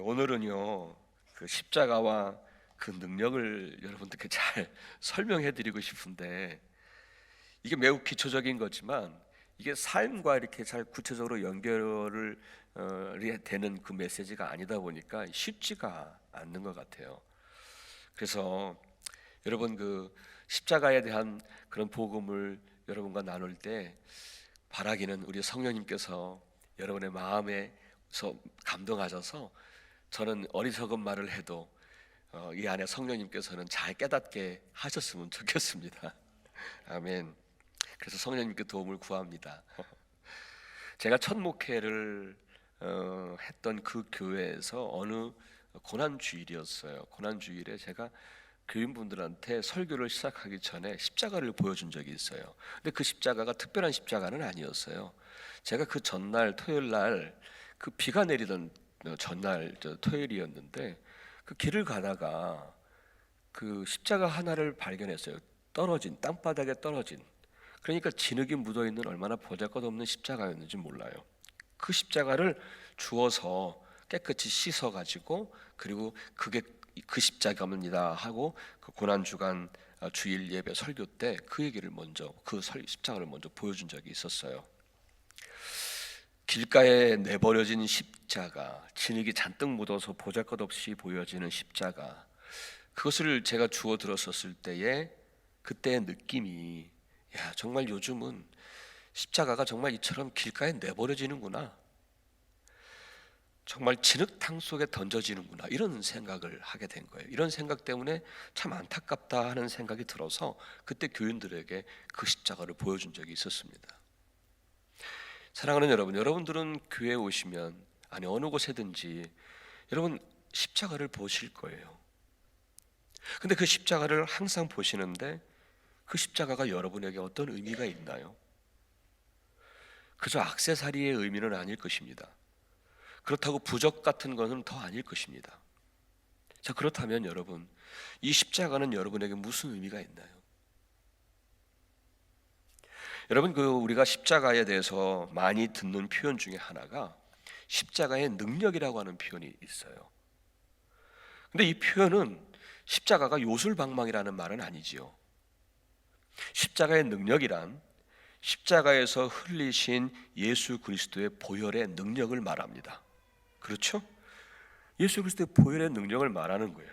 오늘은요, 그 십자가와 그 능력을 여러분들께 잘 설명해 드리고 싶은데, 이게 매우 기초적인 거지만 이게 삶과 이렇게 잘 구체적으로 연결을 되는 그 메시지가 아니다 보니까 쉽지가 않는 것 같아요. 그래서 여러분, 그 십자가에 대한 그런 복음을 여러분과 나눌 때 바라기는 우리 성령님께서 여러분의 마음에서 감동하셔서, 저는 어리석은 말을 해도 이 안에 성령님께서는 잘 깨닫게 하셨으면 좋겠습니다. 아멘. 그래서 성령님께 도움을 구합니다. 제가 첫 목회를 했던 그 교회에서 어느 고난주일이었어요. 고난주일에 제가 교인분들한테 설교를 시작하기 전에 십자가를 보여준 적이 있어요. 근데 그 십자가가 특별한 십자가는 아니었어요. 제가 그 전날 토요일 날, 그 비가 내리던 전날 토요일이었는데, 그 길을 가다가 그 십자가 하나를 발견했어요. 떨어진, 땅바닥에 떨어진. 그러니까 진흙이 묻어있는 얼마나 보잘것없는 십자가였는지 몰라요. 그 십자가를 주워서 깨끗이 씻어가지고, 그리고 그게 그 십자가입니다 하고 그 고난주간 주일 예배 설교 때 그 얘기를 먼저, 그 십자가를 먼저 보여준 적이 있었어요. 길가에 내버려진 십자가, 진흙이 잔뜩 묻어서 보잘것없이 보여지는 십자가, 그것을 제가 주워 들었었을 때에 그때의 느낌이, 야, 정말 요즘은 십자가가 정말 이처럼 길가에 내버려지는구나, 정말 진흙탕 속에 던져지는구나, 이런 생각을 하게 된 거예요. 이런 생각 때문에 참 안타깝다 하는 생각이 들어서 그때 교인들에게 그 십자가를 보여준 적이 있었습니다. 사랑하는 여러분, 여러분들은 교회에 오시면, 아니 어느 곳에든지 여러분 십자가를 보실 거예요. 근데 그 십자가를 항상 보시는데 그 십자가가 여러분에게 어떤 의미가 있나요? 그저 액세서리의 의미는 아닐 것입니다. 그렇다고 부적 같은 것은 더 아닐 것입니다. 자, 그렇다면 여러분, 이 십자가는 여러분에게 무슨 의미가 있나요? 여러분, 우리가 십자가에 대해서 많이 듣는 표현 중에 하나가 십자가의 능력이라고 하는 표현이 있어요. 근데 이 표현은 십자가가 요술방망이라는 말은 아니지요. 십자가의 능력이란 십자가에서 흘리신 예수 그리스도의 보혈의 능력을 말합니다. 그렇죠? 예수 그리스도의 보혈의 능력을 말하는 거예요.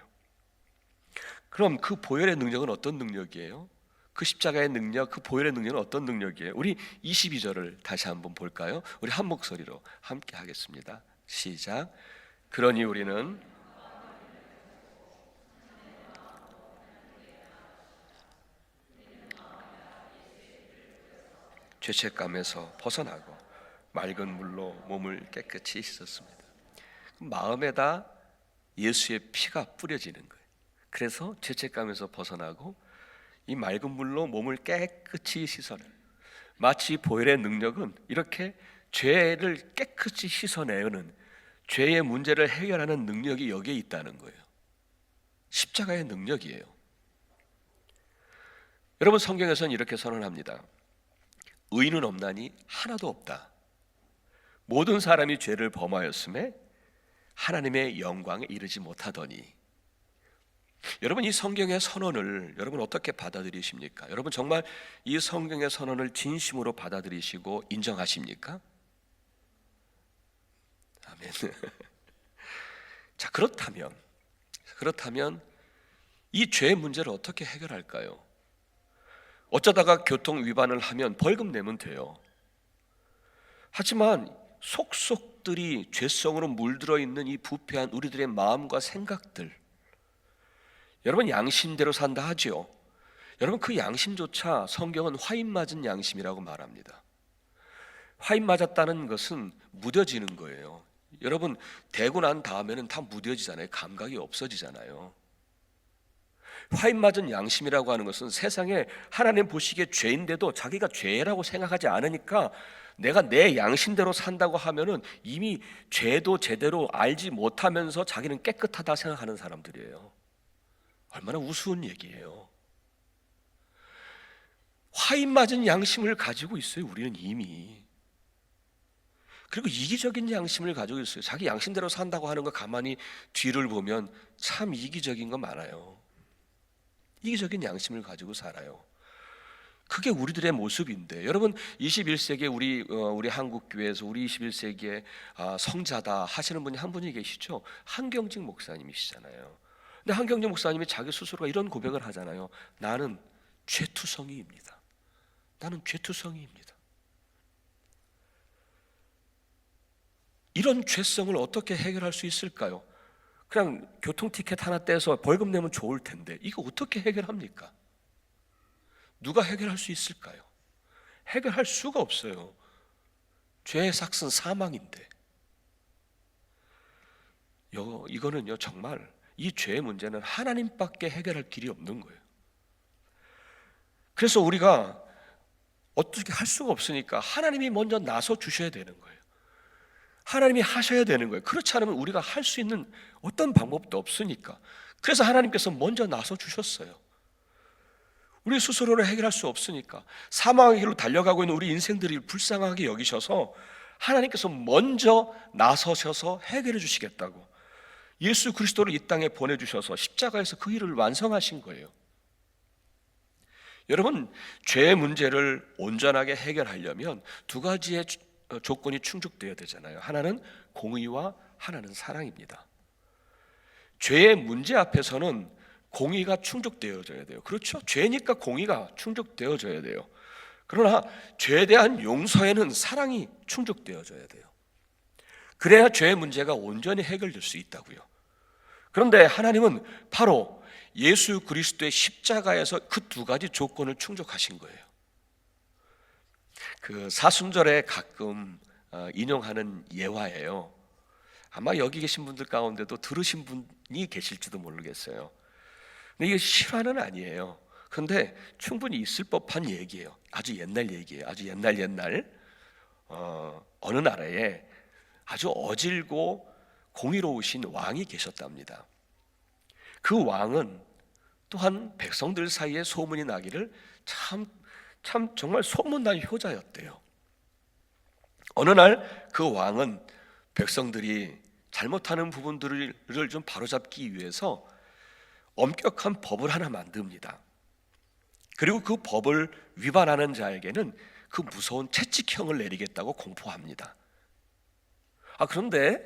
그럼 그 보혈의 능력은 어떤 능력이에요? 그 십자가의 능력, 그 보혈의 능력은 어떤 능력이에요? 우리 22절을 다시 한번 볼까요? 우리 한 목소리로 함께 하겠습니다. 시작. 그러니 우리는 죄책감에서 벗어나고 맑은 물로 몸을 깨끗이 씻었습니다. 마음에다 예수의 피가 뿌려지는 거예요. 그래서 죄책감에서 벗어나고 이 맑은 물로 몸을 깨끗이 씻어내요. 마치 보혈의 능력은 이렇게 죄를 깨끗이 씻어내는, 죄의 문제를 해결하는 능력이 여기에 있다는 거예요. 십자가의 능력이에요. 여러분, 성경에서는 이렇게 선언합니다. 의인은 없나니 하나도 없다. 모든 사람이 죄를 범하였음에 하나님의 영광에 이르지 못하더니. 여러분, 이 성경의 선언을 여러분 어떻게 받아들이십니까? 여러분 정말 이 성경의 선언을 진심으로 받아들이시고 인정하십니까? 아멘. 자, 그렇다면 이 죄의 문제를 어떻게 해결할까요? 어쩌다가 교통 위반을 하면 벌금 내면 돼요. 하지만 속속들이 죄성으로 물들어 있는 이 부패한 우리들의 마음과 생각들, 여러분 양심대로 산다 하지요. 여러분, 그 양심조차 성경은 화인 맞은 양심이라고 말합니다. 화인 맞았다는 것은 무뎌지는 거예요. 여러분, 대고 난 다음에는 다 무뎌지잖아요. 감각이 없어지잖아요. 화인 맞은 양심이라고 하는 것은 세상에 하나님 보시기에 죄인데도 자기가 죄라고 생각하지 않으니까 내가 내 양심대로 산다고 하면은 이미 죄도 제대로 알지 못하면서 자기는 깨끗하다 생각하는 사람들이에요. 얼마나 우스운 얘기예요. 화인 맞은 양심을 가지고 있어요. 우리는 이미. 그리고 이기적인 양심을 가지고 있어요. 자기 양심대로 산다고 하는 거 가만히 뒤를 보면 참 이기적인 거 많아요. 이기적인 양심을 가지고 살아요. 그게 우리들의 모습인데, 여러분 21세기에 우리 한국 교회에서 우리 21세기에 성자다 하시는 분이 한 분이 계시죠. 한경직 목사님이시잖아요. 근데 한경직 목사님이 자기 스스로가 이런 고백을 하잖아요. 나는 죄투성이입니다. 나는 죄투성이입니다. 이런 죄성을 어떻게 해결할 수 있을까요? 그냥 교통 티켓 하나 떼서 벌금 내면 좋을 텐데 이거 어떻게 해결합니까? 누가 해결할 수 있을까요? 해결할 수가 없어요. 죄의 삭은 사망인데. 이거는요, 정말 이 죄의 문제는 하나님밖에 해결할 길이 없는 거예요. 그래서 우리가 어떻게 할 수가 없으니까 하나님이 먼저 나서 주셔야 되는 거예요. 하나님이 하셔야 되는 거예요. 그렇지 않으면 우리가 할 수 있는 어떤 방법도 없으니까. 그래서 하나님께서 먼저 나서 주셨어요. 우리 스스로는 해결할 수 없으니까 사망의 길로 달려가고 있는 우리 인생들이 불쌍하게 여기셔서 하나님께서 먼저 나서셔서 해결해 주시겠다고 예수 그리스도를 이 땅에 보내주셔서 십자가에서 그 일을 완성하신 거예요. 여러분, 죄의 문제를 온전하게 해결하려면 두 가지의 조건이 충족되어야 되잖아요. 하나는 공의와 하나는 사랑입니다. 죄의 문제 앞에서는 공의가 충족되어져야 돼요. 그렇죠? 죄니까 공의가 충족되어져야 돼요. 그러나 죄에 대한 용서에는 사랑이 충족되어져야 돼요. 그래야 죄의 문제가 온전히 해결될 수 있다고요. 그런데 하나님은 바로 예수 그리스도의 십자가에서 그 두 가지 조건을 충족하신 거예요. 그 사순절에 가끔 인용하는 예화예요. 아마 여기 계신 분들 가운데도 들으신 분이 계실지도 모르겠어요. 근데 이게 실화는 아니에요. 그런데 충분히 있을 법한 얘기예요. 아주 옛날 얘기예요. 아주 옛날 어느 나라에 아주 어질고 공의로우신 왕이 계셨답니다. 그 왕은 또한 백성들 사이에 소문이 나기를 참 정말 소문난 효자였대요. 어느 날 그 왕은 백성들이 잘못하는 부분들을 좀 바로잡기 위해서 엄격한 법을 하나 만듭니다. 그리고 그 법을 위반하는 자에게는 그 무서운 채찍형을 내리겠다고 공포합니다. 그런데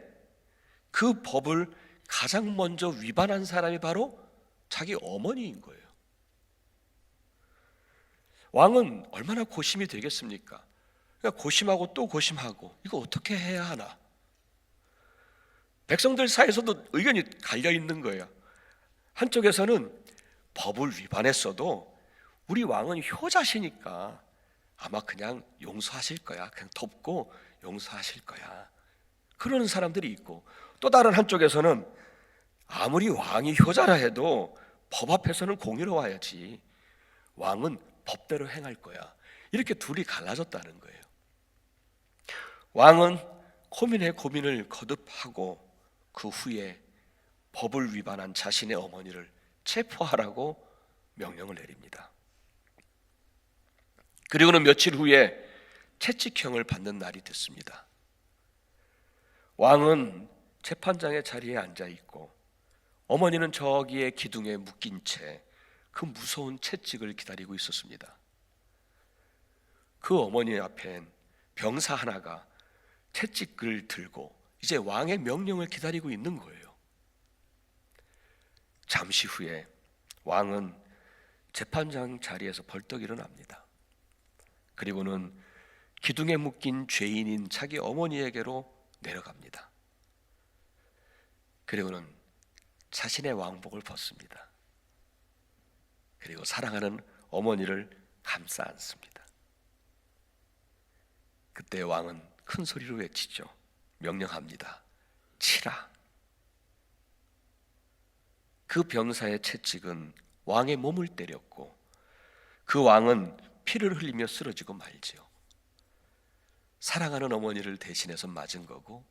그 법을 가장 먼저 위반한 사람이 바로 자기 어머니인 거예요. 왕은 얼마나 고심이 되겠습니까? 그러니까 고심하고 또 고심하고 이거 어떻게 해야 하나? 백성들 사이에서도 의견이 갈려 있는 거예요. 한쪽에서는 법을 위반했어도 우리 왕은 효자시니까 아마 그냥 용서하실 거야. 그냥 덮고 용서하실 거야. 그러는 사람들이 있고, 또 다른 한쪽에서는 아무리 왕이 효자라 해도 법 앞에서는 공의로워야지. 왕은 법대로 행할 거야. 이렇게 둘이 갈라졌다는 거예요. 왕은 고민을 거듭하고 그 후에 법을 위반한 자신의 어머니를 체포하라고 명령을 내립니다. 그리고는 며칠 후에 채찍형을 받는 날이 됐습니다. 왕은 재판장의 자리에 앉아 있고 어머니는 저기에 기둥에 묶인 채 그 무서운 채찍을 기다리고 있었습니다. 그 어머니 앞엔 병사 하나가 채찍을 들고 이제 왕의 명령을 기다리고 있는 거예요. 잠시 후에 왕은 재판장 자리에서 벌떡 일어납니다. 그리고는 기둥에 묶인 죄인인 자기 어머니에게로 내려갑니다. 그리고는 자신의 왕복을 벗습니다. 그리고 사랑하는 어머니를 감싸 안습니다. 그때 왕은 큰 소리로 외치죠. 명령합니다. 치라. 그 병사의 채찍은 왕의 몸을 때렸고 그 왕은 피를 흘리며 쓰러지고 말지요. 사랑하는 어머니를 대신해서 맞은 거고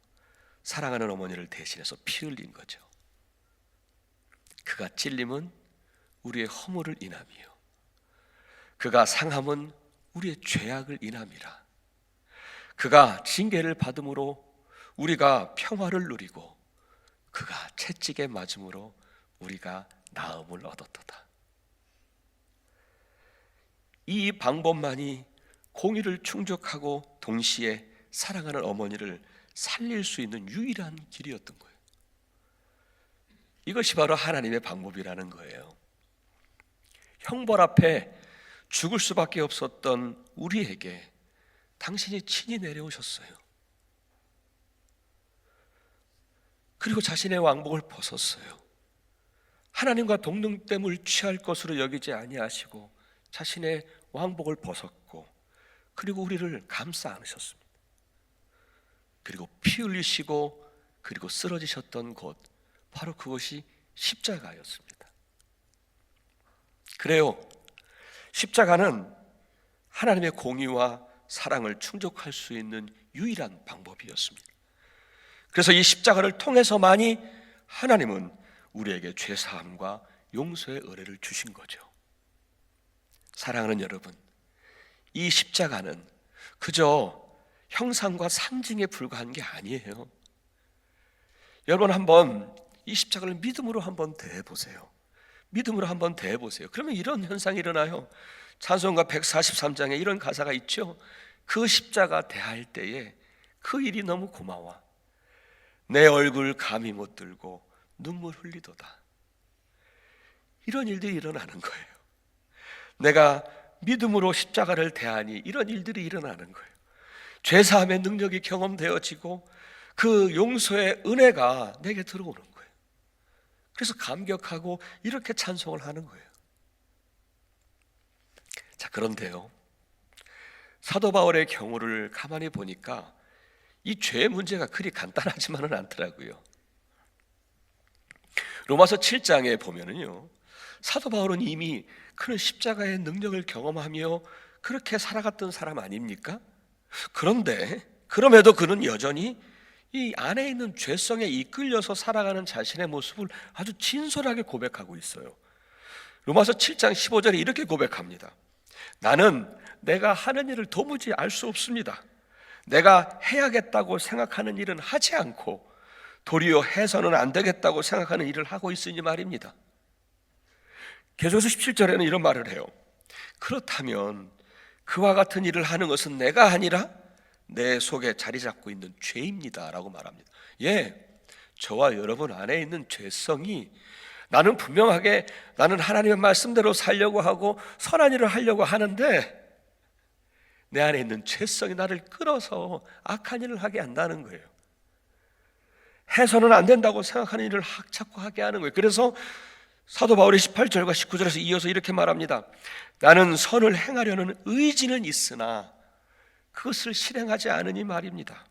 사랑하는 어머니를 대신해서 피 흘린 거죠. 그가 찔림은 우리의 허물을 인함이요 그가 상함은 우리의 죄악을 인함이라. 그가 징계를 받음으로 우리가 평화를 누리고 그가 채찍에 맞음으로 우리가 나음을 얻었도다. 이 방법만이 공의를 충족하고 동시에 사랑하는 어머니를 살릴 수 있는 유일한 길이었던 거예요. 이것이 바로 하나님의 방법이라는 거예요. 형벌 앞에 죽을 수밖에 없었던 우리에게 당신이 친히 내려오셨어요. 그리고 자신의 왕복을 벗었어요. 하나님과 동등됨을 취할 것으로 여기지 아니하시고 자신의 왕복을 벗었고, 그리고 우리를 감싸 안으셨습니다. 그리고 피 흘리시고 그리고 쓰러지셨던 곳, 바로 그것이 십자가였습니다. 그래요, 십자가는 하나님의 공의와 사랑을 충족할 수 있는 유일한 방법이었습니다. 그래서 이 십자가를 통해서만이 하나님은 우리에게 죄사함과 용서의 은혜를 주신 거죠. 사랑하는 여러분, 이 십자가는 그저 형상과 상징에 불과한 게 아니에요. 여러분, 한번 이 십자가를 믿음으로 한번 대해보세요. 믿음으로 한번 대해보세요. 그러면 이런 현상이 일어나요. 찬송가 143장에 이런 가사가 있죠. 그 십자가 대할 때에 그 일이 너무 고마워. 내 얼굴 감히 못 들고 눈물 흘리도다. 이런 일들이 일어나는 거예요. 내가 믿음으로 십자가를 대하니 이런 일들이 일어나는 거예요. 죄사함의 능력이 경험되어지고 그 용서의 은혜가 내게 들어오는 거예요. 그래서 감격하고 이렇게 찬송을 하는 거예요. 자, 그런데요, 사도 바울의 경우를 가만히 보니까 이 죄 문제가 그리 간단하지만은 않더라고요. 로마서 7장에 보면은요, 사도 바울은 이미 그런 십자가의 능력을 경험하며 그렇게 살아갔던 사람 아닙니까? 그런데 그럼에도 그는 여전히 이 안에 있는 죄성에 이끌려서 살아가는 자신의 모습을 아주 진솔하게 고백하고 있어요. 로마서 7장 15절에 이렇게 고백합니다. 나는 내가 하는 일을 도무지 알 수 없습니다. 내가 해야겠다고 생각하는 일은 하지 않고 도리어 해서는 안 되겠다고 생각하는 일을 하고 있으니 말입니다. 계속해서 17절에는 이런 말을 해요. 그렇다면 그와 같은 일을 하는 것은 내가 아니라 내 속에 자리 잡고 있는 죄입니다 라고 말합니다. 예, 저와 여러분 안에 있는 죄성이 나는 분명하게 나는 하나님의 말씀대로 살려고 하고 선한 일을 하려고 하는데 내 안에 있는 죄성이 나를 끌어서 악한 일을 하게 한다는 거예요. 해서는 안 된다고 생각하는 일을 자꾸 하게 하는 거예요. 그래서 사도 바울이 18절과 19절에서 이어서 이렇게 말합니다. 나는 선을 행하려는 의지는 있으나 그것을 실행하지 않으니 말입니다.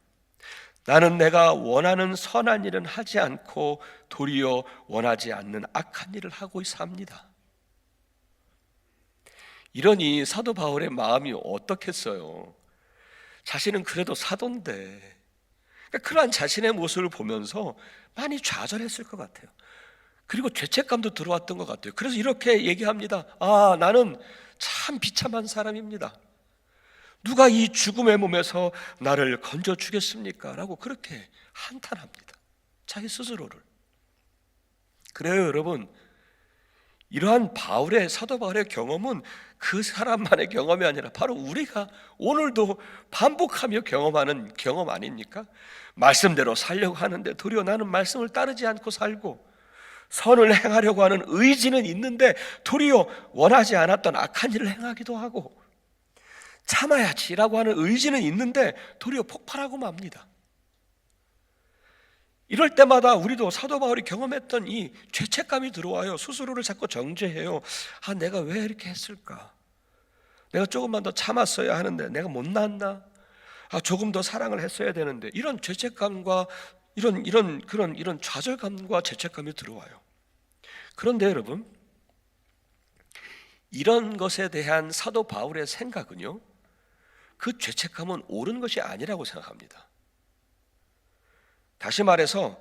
나는 내가 원하는 선한 일은 하지 않고 도리어 원하지 않는 악한 일을 하고 삽니다. 이러니 사도 바울의 마음이 어떻겠어요? 자신은 그래도 사도인데, 그러한 자신의 모습을 보면서 많이 좌절했을 것 같아요. 그리고 죄책감도 들어왔던 것 같아요. 그래서 이렇게 얘기합니다. 아, 나는 참 비참한 사람입니다. 누가 이 죽음의 몸에서 나를 건져주겠습니까? 라고 그렇게 한탄합니다. 자기 스스로를. 그래요, 여러분. 이러한 사도 바울의 경험은 그 사람만의 경험이 아니라 바로 우리가 오늘도 반복하며 경험하는 경험 아닙니까? 말씀대로 살려고 하는데 도리어 나는 말씀을 따르지 않고 살고, 선을 행하려고 하는 의지는 있는데 도리어 원하지 않았던 악한 일을 행하기도 하고, 참아야지라고 하는 의지는 있는데 도리어 폭발하고 맙니다. 이럴 때마다 우리도 사도 바울이 경험했던 이 죄책감이 들어와요. 스스로를 자꾸 정죄해요. 아, 내가 왜 이렇게 했을까? 내가 조금만 더 참았어야 하는데 내가 못났나? 아, 조금 더 사랑을 했어야 되는데, 이런 죄책감과 이런 좌절감과 죄책감이 들어와요. 그런데 여러분, 이런 것에 대한 사도 바울의 생각은요, 그 죄책감은 옳은 것이 아니라고 생각합니다. 다시 말해서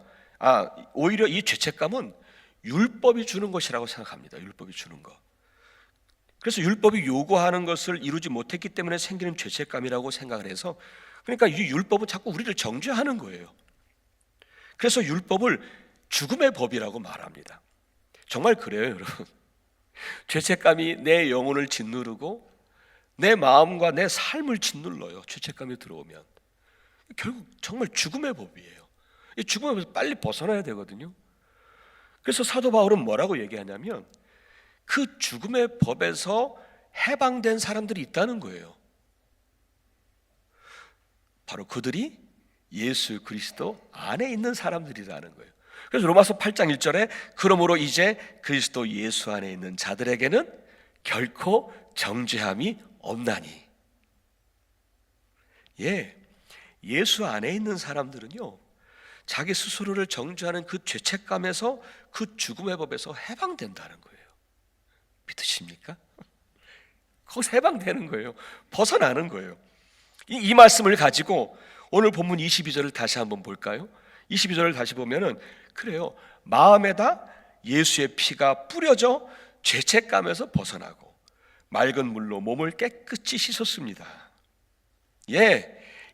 오히려 이 죄책감은 율법이 주는 것이라고 생각합니다. 율법이 주는 것. 그래서 율법이 요구하는 것을 이루지 못했기 때문에 생기는 죄책감이라고 생각을 해서 그러니까 이 율법은 자꾸 우리를 정죄하는 거예요. 그래서 율법을 죽음의 법이라고 말합니다. 정말 그래요, 여러분. 죄책감이 내 영혼을 짓누르고 내 마음과 내 삶을 짓눌러요. 죄책감이 들어오면 결국 정말 죽음의 법이에요. 이 죽음의 법에서 빨리 벗어나야 되거든요. 그래서 사도 바울은 뭐라고 얘기하냐면 그 죽음의 법에서 해방된 사람들이 있다는 거예요. 바로 그들이 예수 그리스도 안에 있는 사람들이라는 거예요. 그래서 로마서 8장 1절에 그러므로 이제 그리스도 예수 안에 있는 자들에게는 결코 정죄함이 없나니. 예수 안에 있는 사람들은요, 자기 스스로를 정죄하는 그 죄책감에서, 그 죽음의 법에서 해방된다는 거예요. 믿으십니까? 거기서 해방되는 거예요. 벗어나는 거예요. 이 말씀을 가지고 오늘 본문 22절을 다시 한번 볼까요? 22절을 다시 보면은 그래요. 마음에다 예수의 피가 뿌려져 죄책감에서 벗어나고 맑은 물로 몸을 깨끗이 씻었습니다.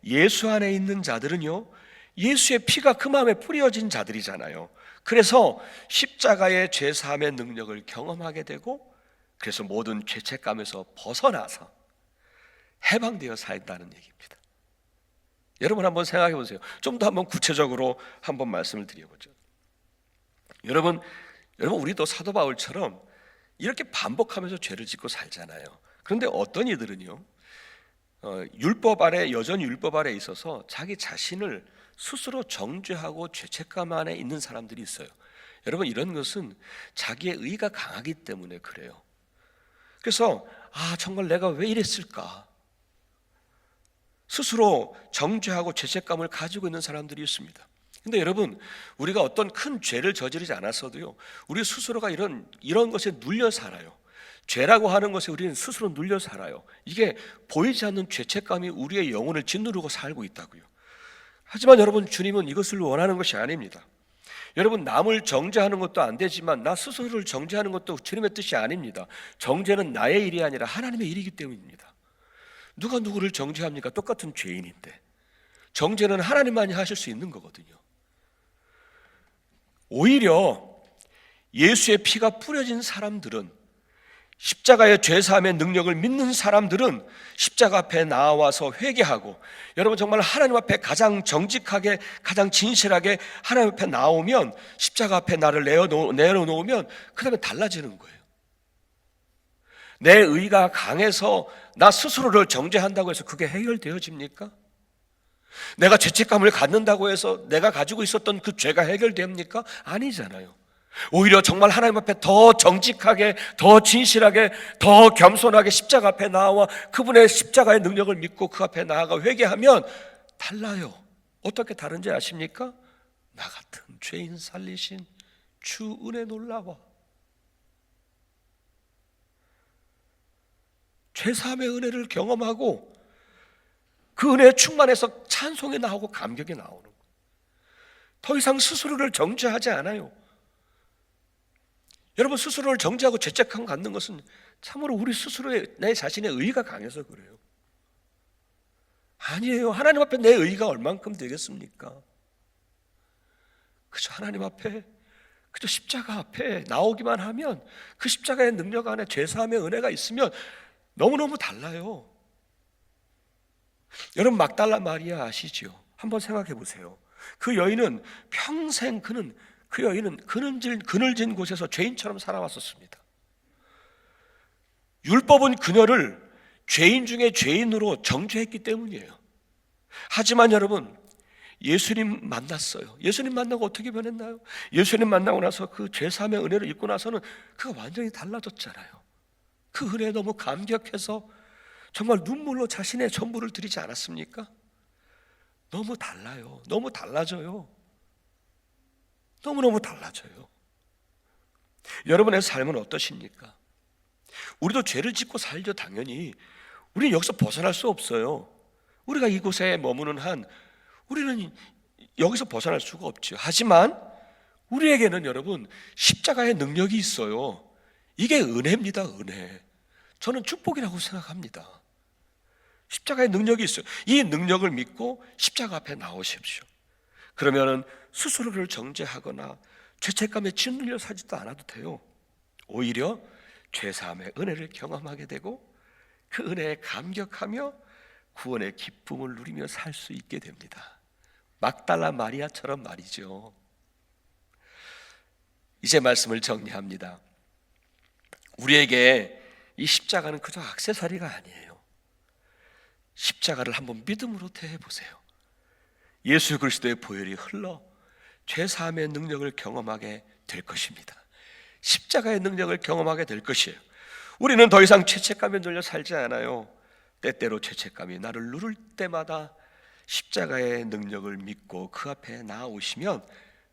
예수 안에 있는 자들은요, 예수의 피가 그 마음에 뿌려진 자들이잖아요. 그래서 십자가의 죄사함의 능력을 경험하게 되고, 그래서 모든 죄책감에서 벗어나서 해방되어 살다는 얘기입니다. 여러분 한번 생각해 보세요. 좀 더 한번 구체적으로 한번 말씀을 드려보죠. 여러분 우리도 사도 바울처럼 이렇게 반복하면서 죄를 짓고 살잖아요. 그런데 어떤 이들은요, 율법 아래, 여전히 율법 아래 있어서 자기 자신을 스스로 정죄하고 죄책감 안에 있는 사람들이 있어요. 여러분, 이런 것은 자기의 의가 강하기 때문에 그래요. 그래서 정말 내가 왜 이랬을까? 스스로 정죄하고 죄책감을 가지고 있는 사람들이 있습니다. 근데 여러분, 우리가 어떤 큰 죄를 저지르지 않았어도요, 우리 스스로가 이런 것에 눌려 살아요. 죄라고 하는 것에 우리는 스스로 눌려 살아요. 이게 보이지 않는 죄책감이 우리의 영혼을 짓누르고 살고 있다고요. 하지만 여러분, 주님은 이것을 원하는 것이 아닙니다. 여러분, 남을 정죄하는 것도 안 되지만 나 스스로를 정죄하는 것도 주님의 뜻이 아닙니다. 정죄는 나의 일이 아니라 하나님의 일이기 때문입니다. 누가 누구를 정죄합니까? 똑같은 죄인인데. 정죄는 하나님만이 하실 수 있는 거거든요. 오히려 예수의 피가 뿌려진 사람들은, 십자가의 죄사함의 능력을 믿는 사람들은 십자가 앞에 나와서 회개하고, 여러분 정말 하나님 앞에 가장 정직하게, 가장 진실하게 하나님 앞에 나오면, 십자가 앞에 나를 내려놓으면 그 다음에 달라지는 거예요. 내 의가 강해서 나 스스로를 정죄한다고 해서 그게 해결되어집니까? 내가 죄책감을 갖는다고 해서 내가 가지고 있었던 그 죄가 해결됩니까? 아니잖아요. 오히려 정말 하나님 앞에 더 정직하게, 더 진실하게, 더 겸손하게 십자가 앞에 나와 그분의 십자가의 능력을 믿고 그 앞에 나아가 회개하면 달라요. 어떻게 다른지 아십니까? 나 같은 죄인 살리신 주 은혜 놀라워. 죄사함의 은혜를 경험하고 그 은혜에 충만해서 찬송이 나오고 감격이 나오는 거예요. 더 이상 스스로를 정죄하지 않아요. 여러분, 스스로를 정죄하고 죄책감 갖는 것은 참으로 우리 스스로의, 내 자신의 의가 강해서 그래요. 아니에요. 하나님 앞에 내 의가 얼만큼 되겠습니까? 그저 하나님 앞에, 그저 십자가 앞에 나오기만 하면, 그 십자가의 능력 안에 죄사함의 은혜가 있으면 너무너무 달라요. 여러분, 막달라 마리아 아시죠? 한번 생각해 보세요. 그 여인은 평생 그 여인은 그늘진 곳에서 죄인처럼 살아왔었습니다. 율법은 그녀를 죄인 중에 죄인으로 정죄했기 때문이에요. 하지만 여러분, 예수님 만났어요. 예수님 만나고 어떻게 변했나요? 예수님 만나고 나서 그 죄사함의 은혜를 입고 나서는 그가 완전히 달라졌잖아요. 그 은혜에 너무 감격해서 정말 눈물로 자신의 전부를 드리지 않았습니까? 너무 달라요. 너무 달라져요. 너무너무 달라져요. 여러분의 삶은 어떠십니까? 우리도 죄를 짓고 살죠. 당연히 우리는 여기서 벗어날 수 없어요. 우리가 이곳에 머무는 한 우리는 여기서 벗어날 수가 없죠. 하지만 우리에게는 여러분 십자가의 능력이 있어요. 이게 은혜입니다. 은혜. 저는 축복이라고 생각합니다. 십자가의 능력이 있어요. 이 능력을 믿고 십자가 앞에 나오십시오. 그러면은 스스로를 정죄하거나 죄책감에 짓눌려 사지도 않아도 돼요. 오히려 죄사함의 은혜를 경험하게 되고 그 은혜에 감격하며 구원의 기쁨을 누리며 살 수 있게 됩니다. 막달라 마리아처럼 말이죠. 이제 말씀을 정리합니다. 우리에게 이 십자가는 그저 액세서리가 아니에요. 십자가를 한번 믿음으로 대해보세요. 예수 그리스도의 보혈이 흘러 죄사함의 능력을 경험하게 될 것입니다. 십자가의 능력을 경험하게 될 것이에요. 우리는 더 이상 죄책감에 눌려 살지 않아요. 때때로 죄책감이 나를 누를 때마다 십자가의 능력을 믿고 그 앞에 나아오시면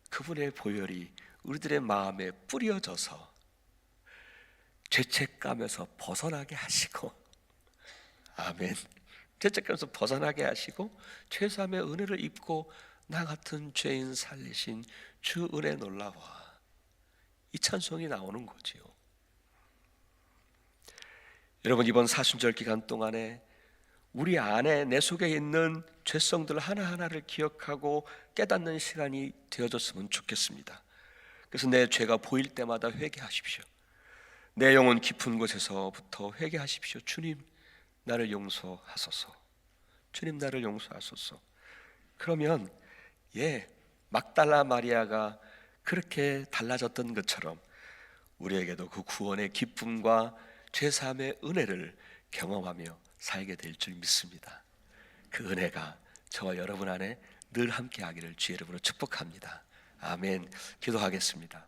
그분의 보혈이 우리들의 마음에 뿌려져서 죄책감에서 벗어나게 하시고, 아멘, 죄책감에서 벗어나게 하시고 죄사함의 은혜를 입고 나 같은 죄인 살리신 주 은혜 놀라워, 이 찬송이 나오는 거지요. 여러분, 이번 사순절 기간 동안에 우리 안에 내 속에 있는 죄성들 하나하나를 기억하고 깨닫는 시간이 되어졌으면 좋겠습니다. 그래서 내 죄가 보일 때마다 회개하십시오. 내 영혼 깊은 곳에서부터 회개하십시오. 주님, 나를 용서하소서. 주님, 나를 용서하소서. 그러면 막달라 마리아가 그렇게 달라졌던 것처럼 우리에게도 그 구원의 기쁨과 죄사함의 은혜를 경험하며 살게 될 줄 믿습니다. 그 은혜가 저와 여러분 안에 늘 함께 하기를 주의 이름으로 축복합니다. 아멘. 기도하겠습니다.